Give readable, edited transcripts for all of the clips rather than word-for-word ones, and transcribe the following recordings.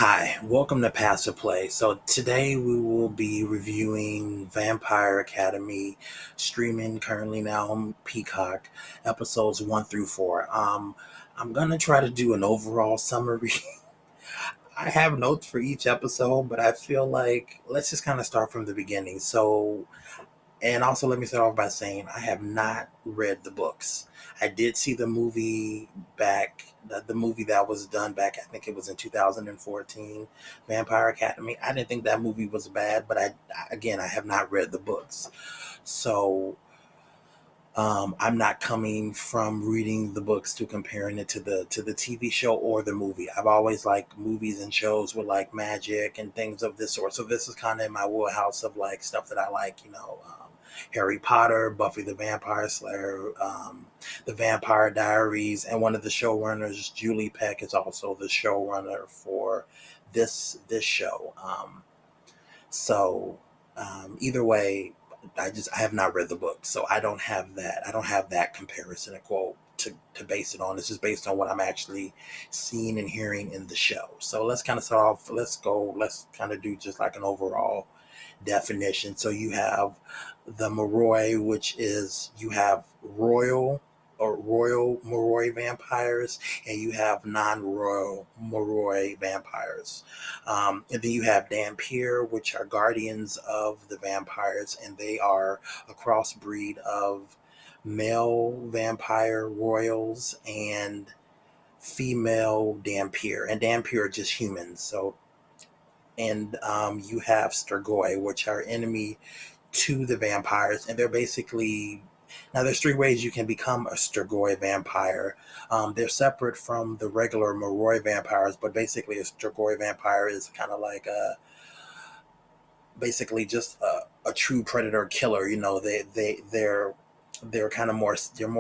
Hi, welcome to Passive Play. So today we will be reviewing Vampire Academy, streaming currently now on Peacock, episodes 1 through 4. I'm gonna try to do an overall summary. I have notes for each episode, but I feel like let's just kind of start from the beginning. And also, let me start off by saying I have not read the books. I did see the movie the movie that was done back, I think it was in 2014, Vampire Academy. I didn't think that movie was bad, but again, I have not read the books. So, I'm not coming from reading the books to comparing it to the TV show or the movie. I've always liked movies and shows with like magic and things of this sort. So this is kind of in my wheelhouse of like stuff that I like. Harry Potter, Buffy the Vampire Slayer, the Vampire Diaries, and one of the showrunners, Julie Peck, is also the showrunner for this show. Either way, I have not read the book, so I don't have that. I don't have that comparison and quote to base it on. It's just based on what I'm actually seeing and hearing in the show. So let's kind of start off. Let's kind of do just like an overall definition. So you have the Moroi, which is you have royal Moroi vampires, and you have non-royal Moroi vampires. And then you have Dampier, which are guardians of the vampires, and they are a crossbreed of male vampire royals and female Dampier. And Dampier are just humans. And you have Strigoi, which are enemy to the vampires, and they're basically now there's three ways you can become a Strigoi vampire. They're separate from the regular Moroi vampires, but basically a Strigoi vampire is kind of like basically just a true predator killer. They're kind of more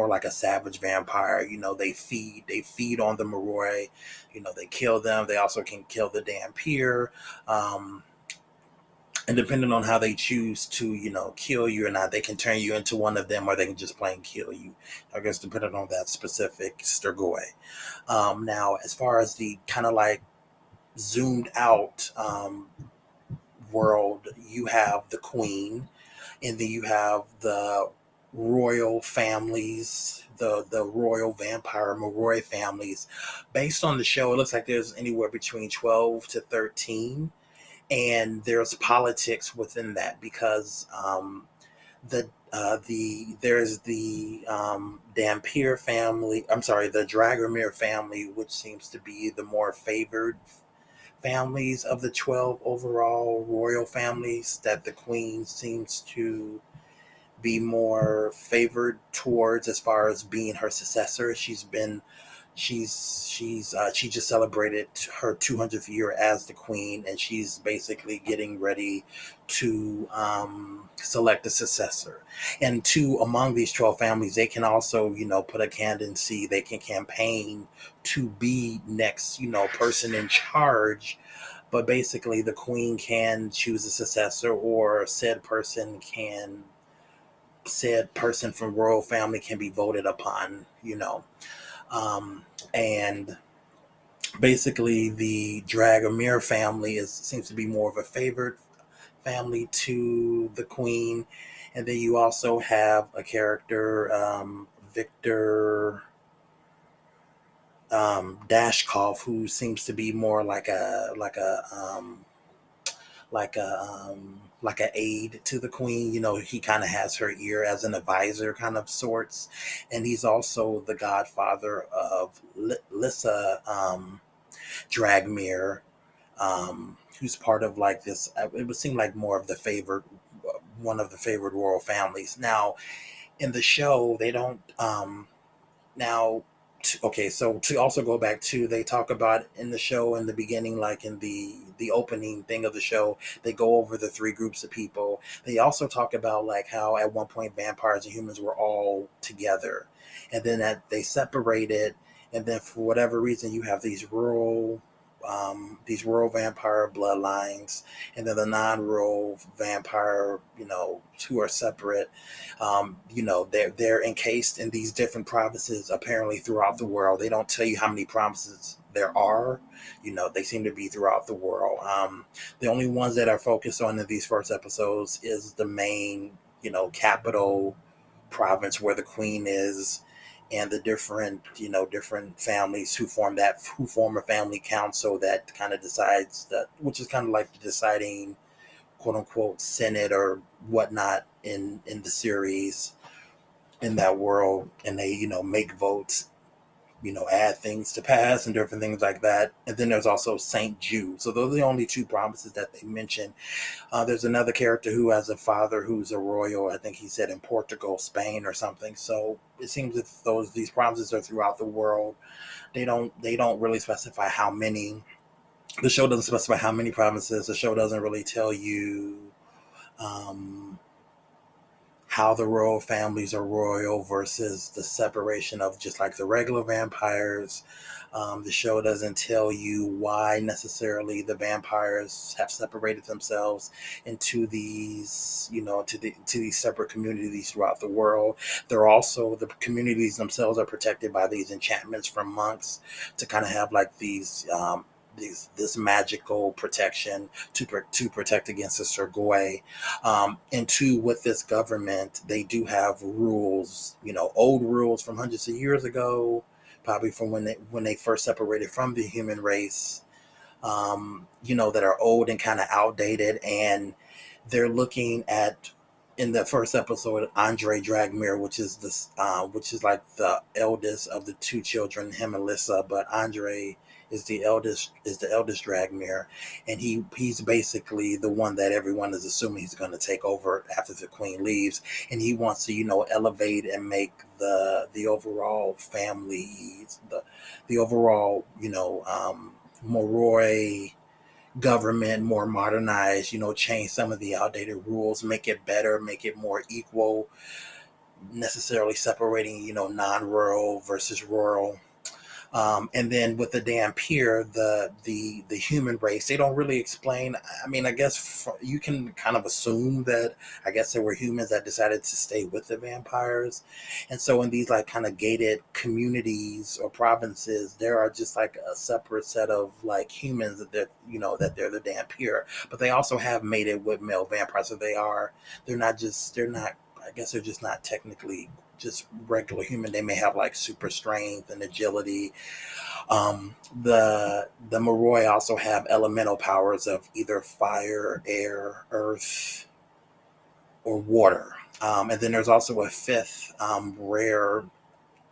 like a savage vampire. They feed on the Moroi. They kill them. They also can kill the Dampier. Um, and depending on how they choose to, kill you or not, they can turn you into one of them, or they can just plain kill you. I guess depending on that specific Strigoi. Now, as far as the kind of like zoomed out world, you have the Queen, and then you have the royal families, the royal vampire Moroi families. Based on the show, it looks like there's anywhere between 12 to 13, and there's politics within that because there's the Dampier family. I'm sorry, the Dragomir family, which seems to be the more favored families of the 12 overall royal families. That the Queen seems to be more favored towards as far as being her successor. She just celebrated her 200th year as the queen, and she's basically getting ready to select a successor. And two among these 12 families, they can also put a candidacy. They can campaign to be next person in charge. But basically, the queen can choose a successor, or said person from royal family can be voted upon. And basically the Dragomir family seems to be more of a favored family to the queen. And then you also have a character, Victor Dashkov, who seems to be more like a aide to the queen. He kind of has her ear as an advisor, kind of sorts, and he's also the godfather of Lissa Dragmere, who's part of like this. It would seem like more of the favored, one of the favored royal families. Now, in the show, they don't. Now, okay, so to also go back to, they talk about in the show in the beginning, like in the opening thing of the show, they go over the three groups of people. They also talk about like how at one point vampires and humans were all together, and then that they separated, and then for whatever reason you have these rural vampire bloodlines, and then the non-rural vampire, who are separate. They're encased in these different provinces apparently throughout the world. They don't tell you how many provinces there are. They seem to be throughout the world. The only ones that are focused on in these first episodes is the main, capital province where the queen is, and the different families who form a family council that kind of decides that, which is kind of like the deciding quote unquote senate or whatnot in the series in that world, and they make votes, add things to pass and different things like that. And then there's also Saint Jude. So those are the only two provinces that they mention. There's another character who has a father who's a royal. I think he said in Portugal, Spain, or something. So it seems that these provinces are throughout the world. They don't really specify how many. The show doesn't specify how many provinces. The show doesn't really tell you um, how the royal families are royal versus the separation of just like the regular vampires. The show doesn't tell you why necessarily the vampires have separated themselves into these, to these separate communities throughout the world. They're also, the communities themselves are protected by these enchantments from monks to kind of have like this magical protection to protect against the Sergoi. And two, with this government, they do have rules, old rules from hundreds of years ago, probably from when they first separated from the human race, that are old and kind of outdated. And they're looking at, in the first episode, Andre Dragmir, which is like the eldest of the two children, him and Lissa, but Andre is the eldest Dragmir, and he's basically the one that everyone is assuming he's going to take over after the queen leaves, and he wants to elevate and make the overall family, the overall Moroi government more modernized, change some of the outdated rules, make it better, make it more equal, necessarily separating, non-rural versus rural. And then with the Dampier, the human race, they don't really explain. I mean, I guess you can kind of assume that I guess there were humans that decided to stay with the vampires, and so in these like kind of gated communities or provinces, there are just like a separate set of like humans that they're the Dampier, but they also have mated with male vampires, so they're not. I guess they're just not technically just regular human. They may have like super strength and agility. The Moroi also have elemental powers of either fire, air, earth, or water. And then there's also a fifth rare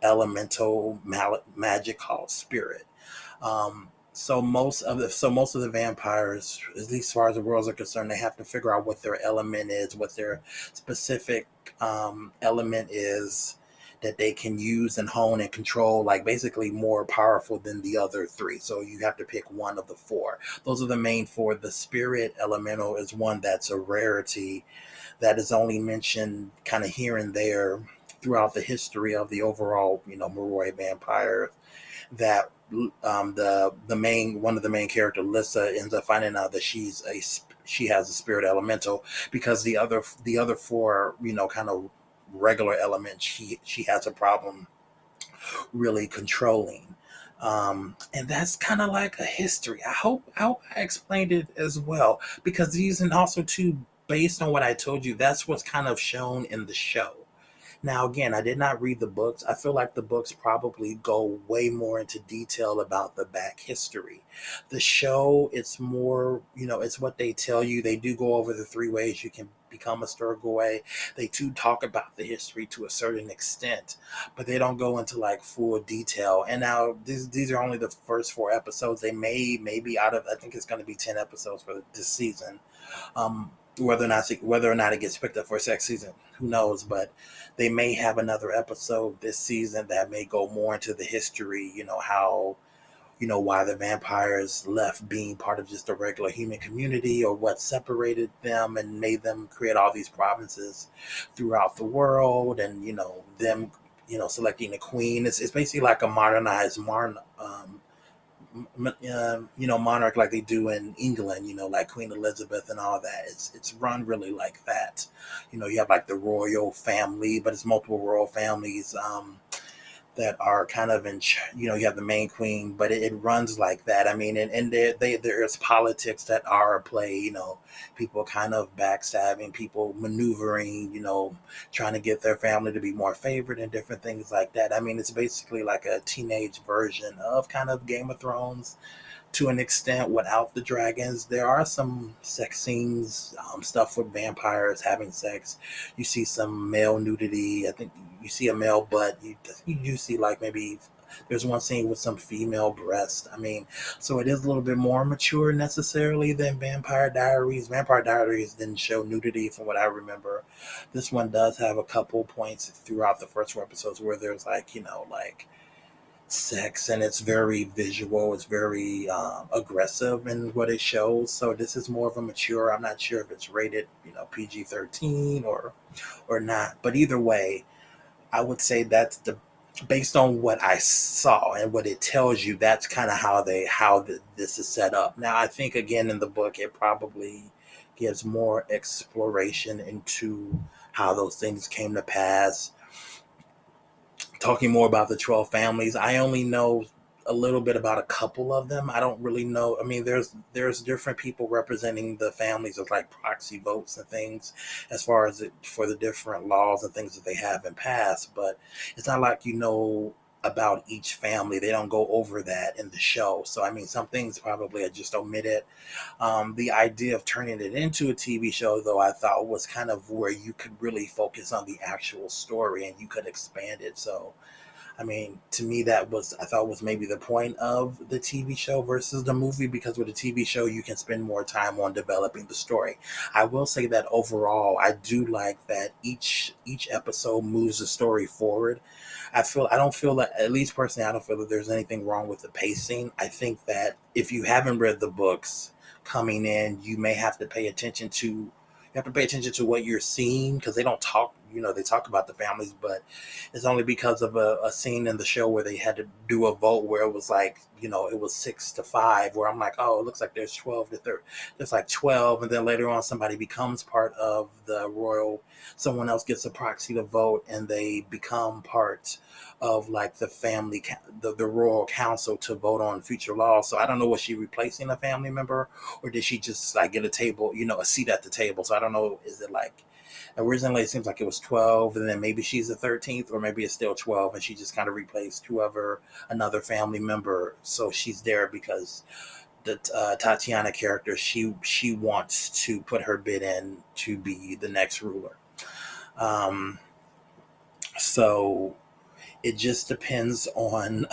elemental magic called spirit. So most of the vampires, at least as far as the worlds are concerned, they have to figure out what their element is, what their specific element is that they can use and hone and control, like basically more powerful than the other three. So you have to pick one of the four. Those are the main four. The spirit elemental is one that's a rarity that is only mentioned kind of here and there throughout the history of the overall, Moroi vampire. That the main one of the main character, Lissa, ends up finding out that she has a spirit elemental, because the other four, kind of regular elements, she has a problem really controlling. And that's kind of like a history. I hope I explained it as well, because these, and also too, based on what I told you, that's what's kind of shown in the show. Now, again, I did not read the books. I feel like the books probably go way more into detail about the back history. The show, it's more, it's what they tell you. They do go over the three ways you can become a Sturgoy. They do talk about the history to a certain extent, but they don't go into like full detail. And now these are only the first four episodes. They maybe out of, I think it's going to be 10 episodes for this season. Whether or not it gets picked up for a second season, who knows? But they may have another episode this season that may go more into the history. How, why the vampires left being part of just a regular human community, or what separated them and made them create all these provinces throughout the world, and them selecting a queen. It's basically like a modernized monarch, like they do in England, like Queen Elizabeth and all that. It's run really like that. You have like the royal family, but it's multiple royal families. that are kind of you have the main queen, but it runs like that. I mean, and there's politics that are at play, people kind of backstabbing, people maneuvering, trying to get their family to be more favored and different things like that. I mean, it's basically like a teenage version of kind of Game of Thrones to an extent without the dragons. There are some sex scenes, stuff with vampires having sex. You see some male nudity. I think you see a male butt. You do see like maybe there's one scene with some female breast. I mean, so it is a little bit more mature necessarily than Vampire Diaries. Vampire Diaries didn't show nudity from what I remember. This one does have a couple points throughout the first four episodes where there's like, like sex, and it's very visual, it's very aggressive in what it shows. So this is more of a mature, I'm not sure if it's rated PG-13 or not, but either way, I would say that's the based on what I saw and what it tells you, that's kind of this is set up. Now I think again in the book it probably gives more exploration into how those things came to pass, talking more about the 12 families. I only know a little bit about a couple of them. I don't really know. I mean, there's different people representing the families of like proxy votes and things as far as for the different laws and things that they have in past, but it's not like about each family. They don't go over that in the show. So I mean, some things probably are just omitted. The idea of turning it into a TV show, though, I thought was kind of where you could really focus on the actual story and you could expand it. So, I mean, to me, I thought was maybe the point of the TV show versus the movie, because with a TV show, you can spend more time on developing the story. I will say that overall, I do like that each episode moves the story forward. I don't feel that, at least personally, I don't feel that there's anything wrong with the pacing. I think that if you haven't read the books coming in, you may have to pay attention to what you're seeing, because they don't talk, they talk about the families, but it's only because of a scene in the show where they had to do a vote where it was like, it was 6-5, where I'm like, oh, it looks like there's 12 to 30. There's like 12. And then later on, somebody becomes part of the royal, someone else gets a proxy to vote and they become part of like the family, the royal council to vote on future laws. So I don't know, was she replacing a family member, or did she just like get a table, a seat at the table? So I don't know, is it like, originally it seems like it was 12 and then maybe she's the 13th, or maybe it's still 12 and she just kind of replaced whoever, another family member. So she's there because the Tatiana character, she wants to put her bid in to be the next ruler. um so it just depends on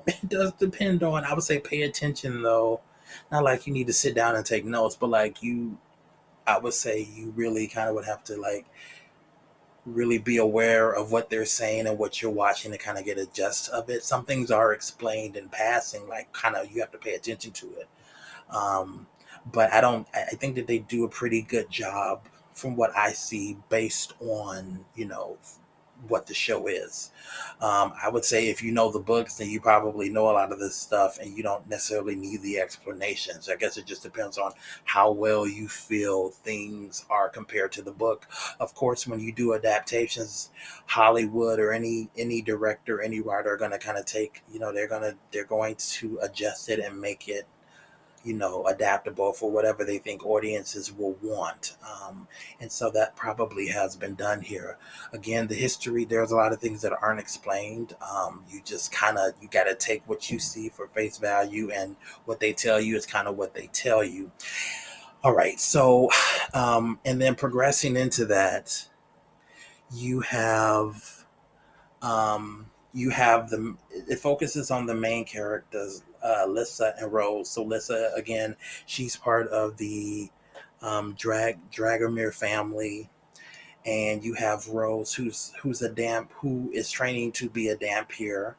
it does depend on, I would say, pay attention though, not like you need to sit down and take notes, but like I would say you really kind of would have to like really be aware of what they're saying and what you're watching to kind of get a gist of it. Some things are explained in passing, like kind of you have to pay attention to it. Um, but I think that they do a pretty good job from what I see based on, what the show is. I would say if you know the books, then you probably know a lot of this stuff and you don't necessarily need the explanations. I guess it just depends on how well you feel things are compared to the book. Of course, when you do adaptations, Hollywood or any director, any writer are going to kind of take, they're going to adjust it and make it, adaptable for whatever they think audiences will want. And so that probably has been done here. Again, the history, there's a lot of things that aren't explained. You just you got to take what you see for face value, and what they tell you is kind of what they tell you. All right. So, and then progressing into that, you have it focuses on the main characters, Lissa and Rose. So Lissa, again, she's part of the Dragomir family, and you have Rose, who is training to be a Dampier,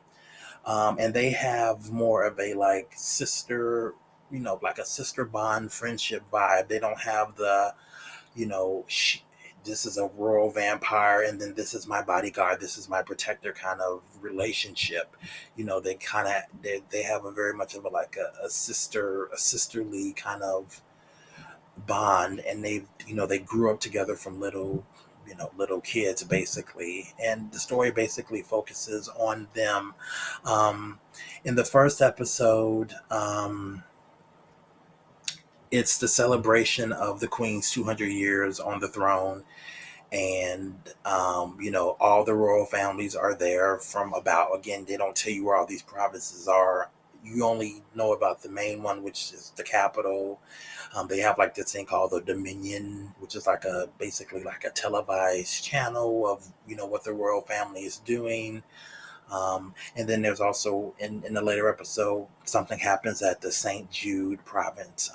and they have more of a like sister, like a sister bond friendship vibe. They don't have the, you know, she, this is a rural vampire, and then this is my bodyguard, this is my protector kind of relationship. They have a very much of a sisterly kind of bond, and they grew up together from little. little kids basically, and the story basically focuses on them. Um, in the first episode, it's the celebration of the Queen's 200 years on the throne, and all the royal families are there from about, again, they don't tell you where all these provinces are. You only know about the main one, which is the capital. They have like this thing called the Dominion, which is like a basically like a televised channel of what the royal family is doing. And then there's also in the later episode, something happens at the St. Jude province.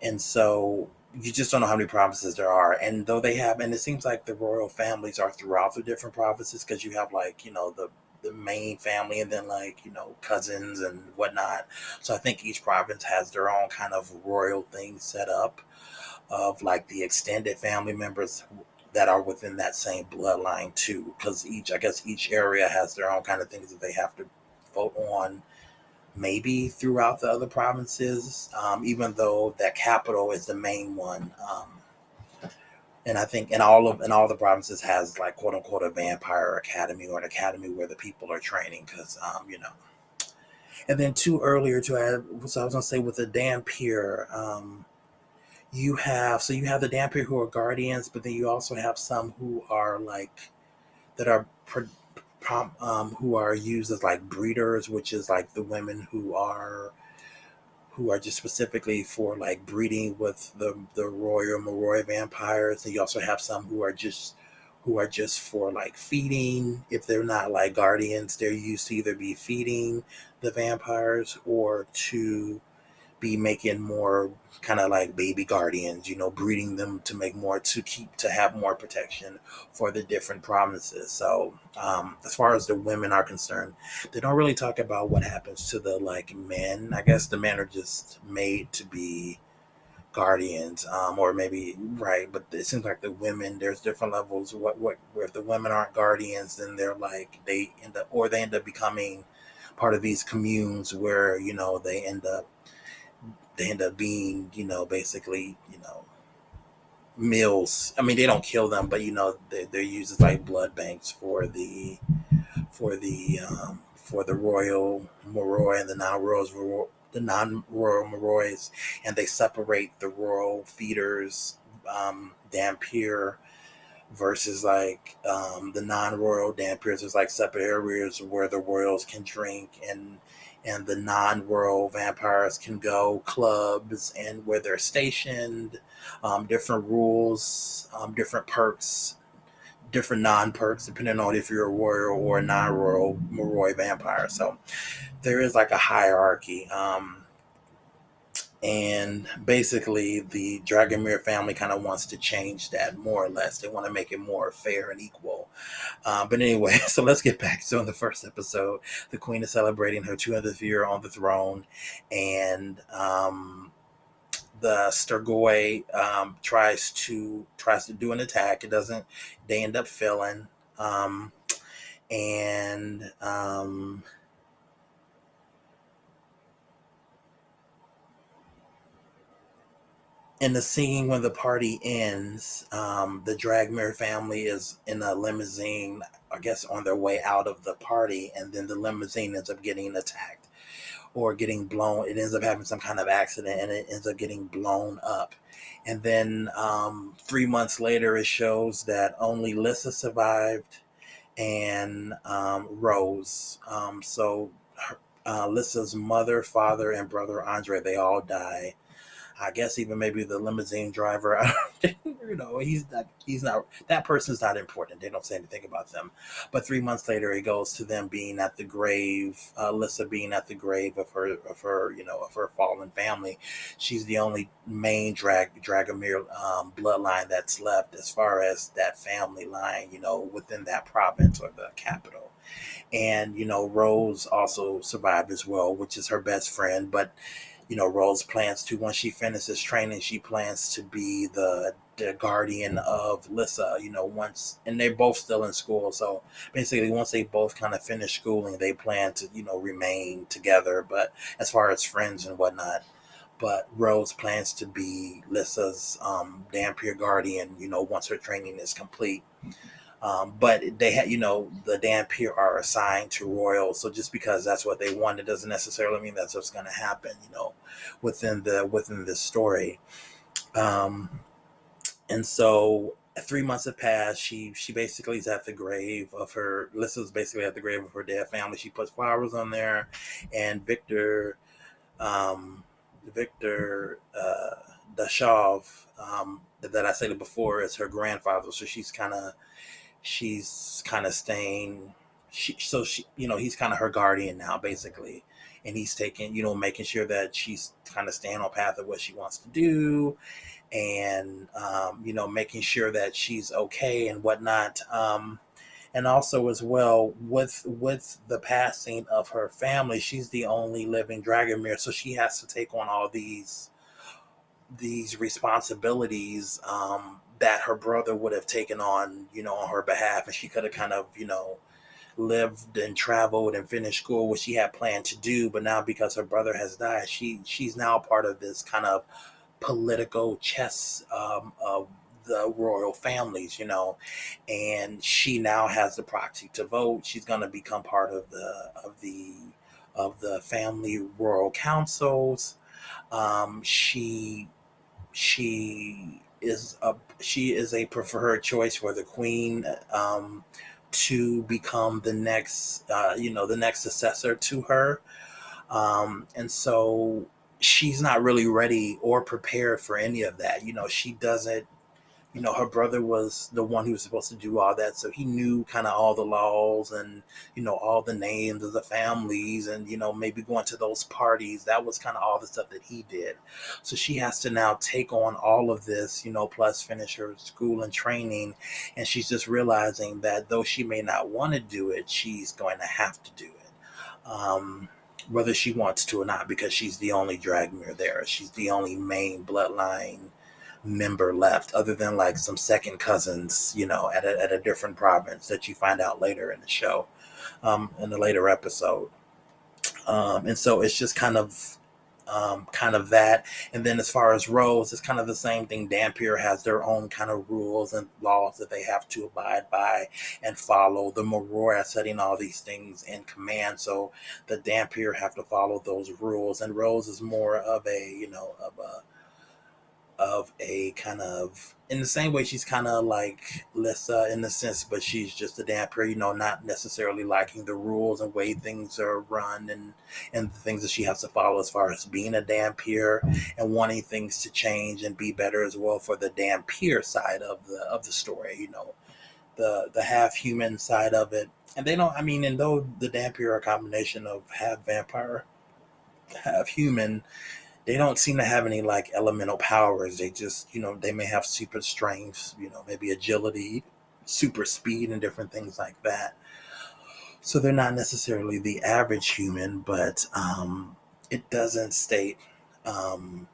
And so you just don't know how many provinces there are. And though they have, and it seems like the royal families are throughout the different provinces, because you have like, the main family, and then like, cousins and whatnot. So I think each province has their own kind of royal thing set up of like the extended family members that are within that same bloodline too. Because I guess each area has their own kind of things that they have to vote on, maybe throughout the other provinces, even though that capital is the main one. And I think in all the provinces has like quote unquote a vampire academy, or an academy where the people are training, because And then too, earlier to add, so I was gonna say with the Dampier, you have the Dampier who are guardians, but then you also have some who are like that are who are used as like breeders, which is like the women who are just specifically for like breeding with the royal Moroi vampires. And you also have some who are just for like feeding. If they're not like guardians, they're used to either be feeding the vampires or to be making more kind of like baby guardians, breeding them to make more, to have more protection for the different provinces. So as far as the women are concerned, they don't really talk about what happens to the like men. I guess the men are just made to be guardians, or maybe right, but it seems like the women, there's different levels. What where if the women aren't guardians, then they end up becoming part of these communes where they end up being, basically, meals. I mean, they don't kill them, but they're used as like blood banks for the royal Moroi and the non-royal Morois, and they separate the royal feeders, Dampier, versus like the non-royal Dampiers. There's like separate areas where the royals can drink, and the non-royal vampires can go clubs and where they're stationed. Different rules, different perks, different non-perks depending on if you're a royal or a non-royal Moroi vampire. So there is like a hierarchy. And basically, the Dragomir family kind of wants to change that more or less. They want to make it more fair and equal. But anyway, so let's get back. So in the first episode, the queen is celebrating her 200th year on the throne, and the Sturgoi tries to do an attack. It doesn't. They end up failing, and in the scene when the party ends, the Dragmere family is in a limousine, I guess, on their way out of the party, and then the limousine ends up getting attacked or getting blown. It ends up having some kind of accident, and it ends up getting blown up. And then 3 months later, it shows that only Lissa survived, and Rose. Lissa's mother, father, and brother Andre, they all die. I guess even maybe the limousine driver, he's not, that person's not important. They don't say anything about them. But 3 months later, it goes to them being at the grave, Lissa being at the grave of her fallen family. She's the only main Dragomir bloodline that's left as far as that family line, within that province or the capital. And, Rose also survived as well, which is her best friend. But Rose plans to, once she finishes training, she plans to be the guardian of Lissa, once, and they're both still in school. So basically, once they both kind of finish schooling, they plan to, remain together, but as far as friends and whatnot. but Rose plans to be Lissa's Dampier guardian, once her training is complete. But they had, the Dampier are assigned to Royal, so just because that's what they want, it doesn't necessarily mean that's what's going to happen, within this story. Um, and so 3 months have passed. She basically is at the grave of her. Lissa's basically at the grave of her dead family. She puts flowers on there, and um, Victor Dashov, that I said before, is her grandfather. So she's kind of staying. He's kind of her guardian now, basically, and he's taking, making sure that she's kind of staying on path of what she wants to do, and making sure that she's okay and whatnot. And also as well, with the passing of her family, she's the only living Dragomir, so she has to take on all these responsibilities, that her brother would have taken on her behalf, and she could have kind of, lived and traveled and finished school, which she had planned to do. But now, because her brother has died, she's now part of this kind of political chess, of the royal families, and she now has the proxy to vote. She's going to become part of the family royal councils. She is a preferred choice for the queen, to become the next successor to her. And so she's not really ready or prepared for any of that. She doesn't. Her brother was the one who was supposed to do all that, so he knew kind of all the laws and all the names of the families, and maybe going to those parties. That was kind of all the stuff that he did. So she has to now take on all of this, plus finish her school and training, and she's just realizing that though she may not want to do it, she's going to have to do it. Whether she wants to or not, because she's the only Dragmere there. She's the only main bloodline member left, other than like some second cousins, at a different province that you find out later in the show, in the later episode. And so it's just kind of that. And then as far as Rose, it's kind of the same thing. Dampier has their own kind of rules and laws that they have to abide by and follow. The Moror are setting all these things in command, so the Dampier have to follow those rules. And Rose is more of a kind of, in the same way, she's kind of like Lissa in the sense, but she's just a damper, not necessarily liking the rules and way things are run, and the things that she has to follow as far as being a dampier, and wanting things to change and be better as well for the dampier side of the story, the half human side of it. And they don't, I mean, and though the dampier are a combination of half vampire, half human, they don't seem to have any like elemental powers. They just, they may have super strength, maybe agility, super speed, and different things like that. So they're not necessarily the average human, but it doesn't state, um,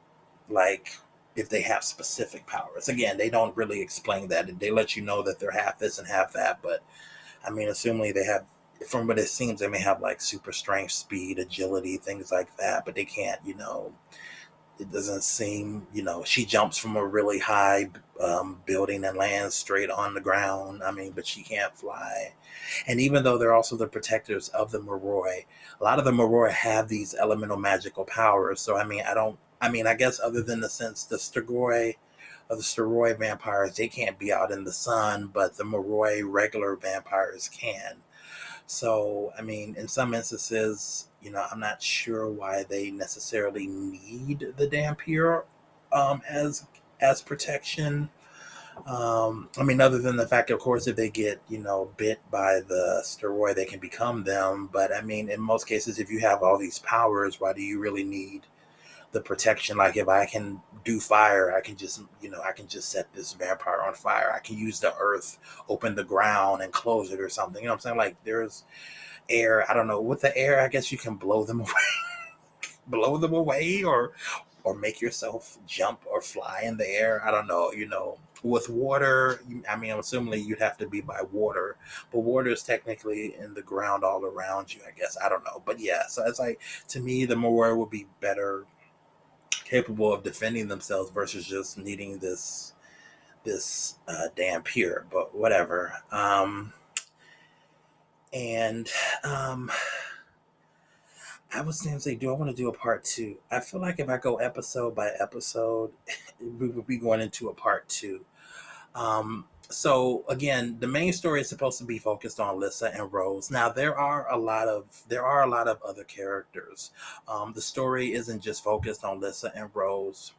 like, if they have specific powers. Again, they don't really explain that. They let you know that they're half this and half that, but I mean, assuming they have, from what it seems, they may have like super strength, speed, agility, things like that, but they can't, it doesn't seem, she jumps from a really high, building and lands straight on the ground. I mean, but she can't fly. And even though they're also the protectors of the Moroi, a lot of the Moroi have these elemental magical powers. So, I guess other than the sense the Strigoi of the Strigoi vampires, they can't be out in the sun, but the Moroi regular vampires can. So, I mean, in some instances, I'm not sure why they necessarily need the Dampier, as protection. I mean, other than the fact, of course, if they get, bit by the steroid, they can become them. But I mean, in most cases, if you have all these powers, why do you really need the protection? Like, if I can do fire, I can just set this vampire on fire. I can use the earth, open the ground and close it or something. You know what I'm saying? Like, there's air. I don't know. With the air, I guess you can blow them away, blow them away, or make yourself jump or fly in the air. I don't know. With water, I mean, I'm assuming you'd have to be by water, but water is technically in the ground all around you, I guess. I don't know. But yeah, so it's like, to me, the Moira would be better capable of defending themselves versus just needing this dampier. But whatever. And I was going to say, do I want to do a part two? I feel like if I go episode by episode, we would be going into a part two. So again, the main story is supposed to be focused on Lissa and Rose. Now there are a lot of other characters. The story isn't just focused on Lissa and Rose.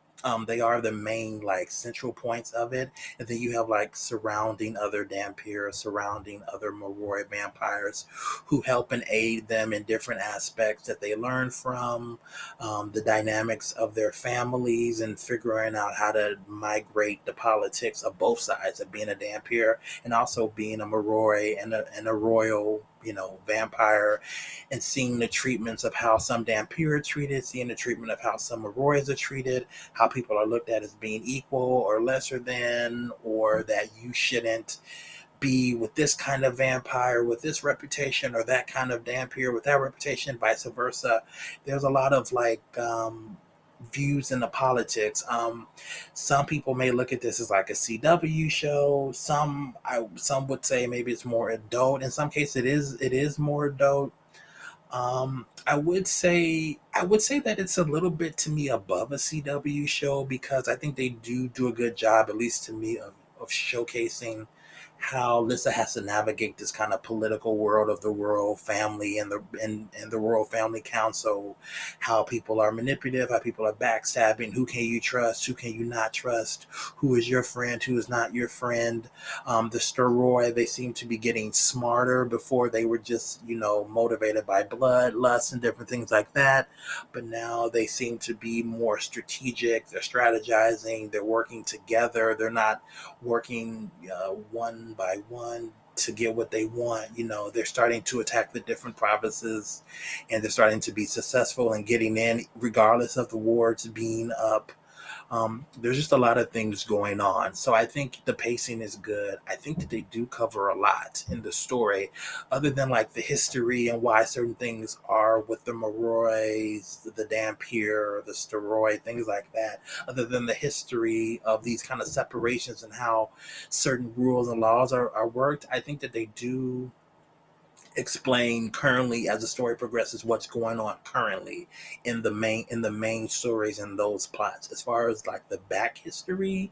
They are the main like central points of it, and then you have like surrounding other Dampiers, surrounding other Moroi vampires, who help and aid them in different aspects that they learn from, the dynamics of their families, and figuring out how to migrate the politics of both sides of being a Dampier and also being a Moroi and a royal, vampire, and seeing the treatments of how some Dampier are treated, seeing the treatment of how some Morois are treated, how people are looked at as being equal or lesser than, or that you shouldn't be with this kind of vampire with this reputation or that kind of Dampier with that reputation, vice versa. There's a lot of like views in the politics. Some people may look at this as like a CW show. Some would say maybe it's more adult. In some cases, it is more adult. I would say that it's a little bit to me above a CW show because I think they do a good job, at least to me, of showcasing how Lissa has to navigate this kind of political world of the royal family and the royal family council, how people are manipulative, how people are backstabbing, who can you trust, who can you not trust, who is your friend, who is not your friend. The Storoi, they seem to be getting smarter. Before they were just, motivated by blood, lust, and different things like that. But now they seem to be more strategic. They're strategizing. They're working together. They're not working one by one to get what they want. They're starting to attack the different provinces, and they're starting to be successful in getting in, regardless of the wards being up. There's just a lot of things going on. So I think the pacing is good. I think that they do cover a lot in the story, other than like the history and why certain things are with the Morois, the Dampier, the Storoi, things like that. Other than the history of these kind of separations and how certain rules and laws are worked, I think that they do explain currently as the story progresses what's going on currently in the main stories and those plots. As far as like the back history,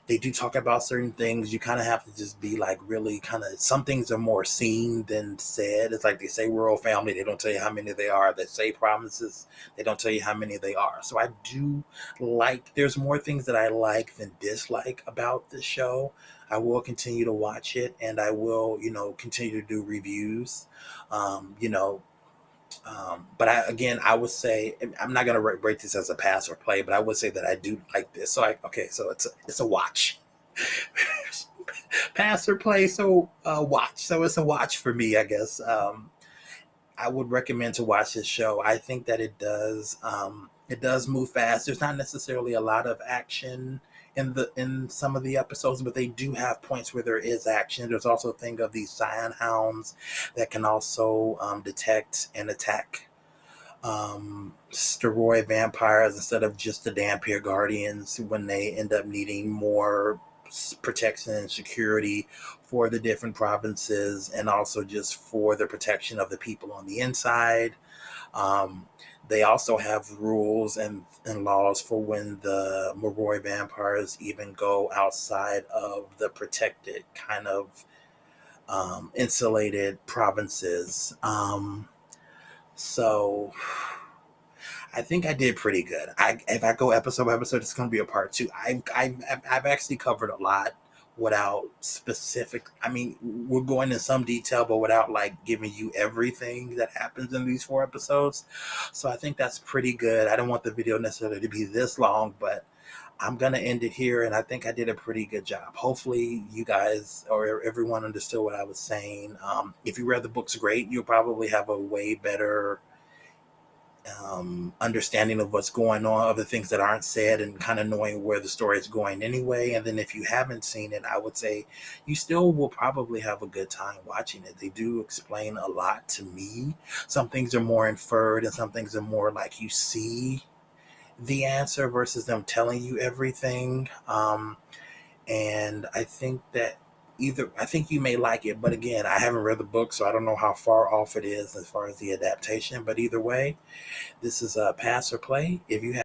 they do talk about certain things. You kind of have to just be like really kind of, some things are more seen than said. It's like they say royal family, they don't tell you how many they are. They say promises, they don't tell you how many they are. So I do like, there's more things that I like than dislike about the show. I will continue to watch it, and I will, continue to do reviews. Um, you know, but I would say I'm not gonna rate this as a pass or play, but I would say that I do like this. So so it's a watch, pass or play. So watch. So it's a watch for me, I guess. I would recommend to watch this show. I think that it does move fast. There's not necessarily a lot of action in some of the episodes, but they do have points where there is action. There's also a thing of these scion hounds that can also detect and attack Storoi vampires instead of just the Dampier Guardians when they end up needing more protection and security for the different provinces, and also just for the protection of the people on the inside. Um, they also have rules and laws for when the Moroi vampires even go outside of the protected kind of insulated provinces. So I think I did pretty good. If I go episode by episode, it's going to be a part two. I've actually covered a lot without specific. I mean, we're going in some detail, but without like giving you everything that happens in these 4 episodes. So I think that's pretty good. I don't want the video necessarily to be this long, but I'm gonna end it here, and I think I did a pretty good job. Hopefully, you guys or everyone understood what I was saying. If you read the books, great. You'll probably have a way better understanding of what's going on, of the things that aren't said, and kind of knowing where the story is going anyway. And then if you haven't seen it, I would say you still will probably have a good time watching it. They do explain a lot to me. Some things are more inferred, and some things are more like you see the answer versus them telling you everything. And I think that I think you may like it, but again, I haven't read the book, so I don't know how far off it is as far as the adaptation. But either way, this is a pass or play. If you have